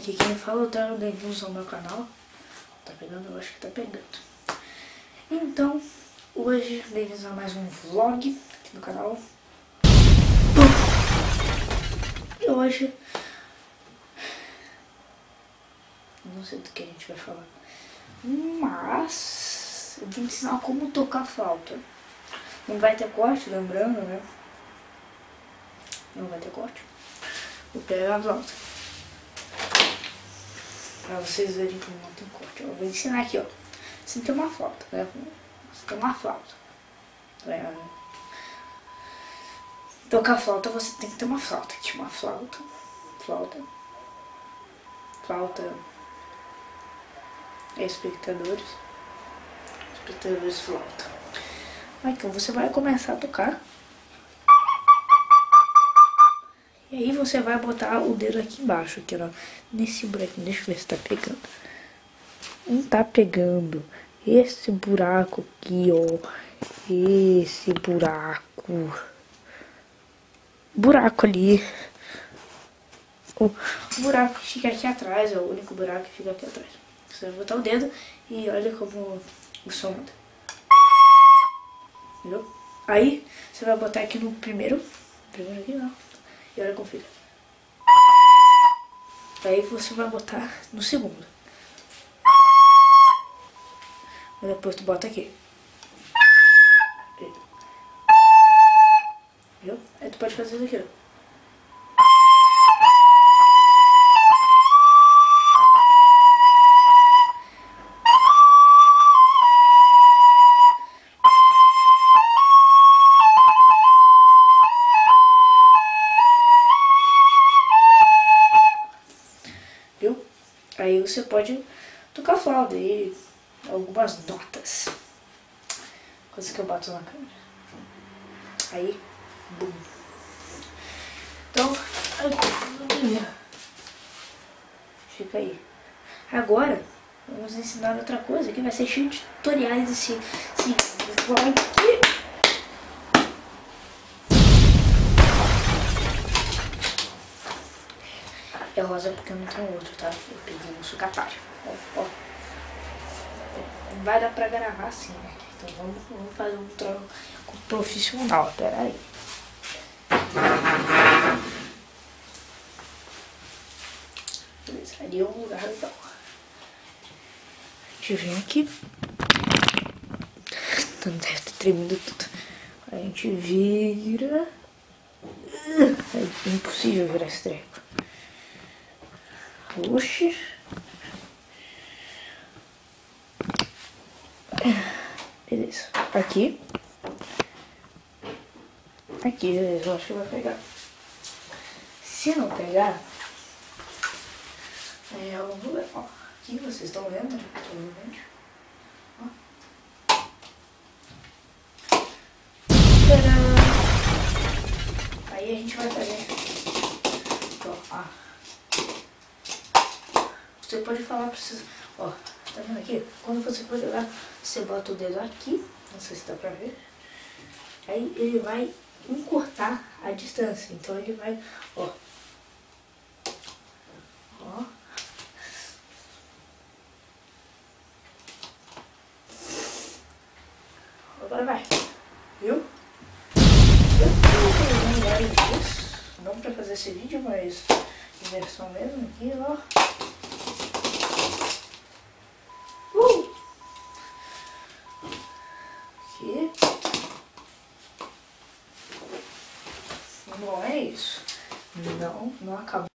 aqui quem fala, tá? Bem-vindos ao meu canal. Tá pegando? Eu acho que tá pegando. Então, hoje, bem-vindos a mais um vlog aqui no canal. E hoje, eu não sei do que a gente vai falar, mas eu vou ensinar como tocar flauta. Não vai ter corte, lembrando, né? Não vai ter corte. Vou pegar a flauta pra vocês verem como não tem corte. Eu vou ensinar aqui, ó. Você tem uma flauta, né? Você tem uma flauta. Tocar flauta, você tem que ter uma flauta. Aqui, uma flauta. Espectadores, flauta. Então você vai começar a tocar. E aí você vai botar o dedo aqui embaixo, aqui, ó, nesse buraquinho. Deixa eu ver se tá pegando. Não tá pegando. Esse buraco aqui, ó. Esse buraco ali. O buraco que fica aqui atrás, é o único buraco que fica aqui atrás. Você vai botar o dedo e olha como o som muda. Entendeu? Aí você vai botar aqui no primeiro aqui, ó. E olha como fica. Aí você vai botar no segundo. E depois tu bota aqui. Viu? Aí tu pode fazer isso aqui, ó. Viu? Aí você pode tocar flauta e algumas notas. Coisa que eu bato na câmera. Aí, bum. Então, fica aí. Agora, vamos ensinar outra coisa que vai ser cheio de tutoriais esse vlog aqui. É rosa porque eu não tenho outro, tá? Eu peguei no sucatário. Ó. Não vai dar pra gravar assim, né? Então vamos fazer um troco profissional. Pera aí. Beleza, ali é um lugar legal. A gente vem aqui. Deve ter tremido tudo. A gente vira. É impossível virar esse treco. Oxi. Beleza. Aqui, beleza. Eu acho que vai pegar. Se não pegar, é algum problema. Ó, aqui vocês estão vendo, né? Provavelmente. Ó. Tcharam! Aí a gente vai fazer. Ó, você pode falar pra vocês. Ó, tá vendo aqui? Quando você for jogar, você bota o dedo aqui. Não sei se dá pra ver. Aí ele vai encurtar a distância. Então ele vai, ó. Agora vai. Viu? Eu tô usando vários dias. Não pra fazer esse vídeo, mas diversão mesmo aqui, ó. Aqui. Bom, é isso. Não acabou.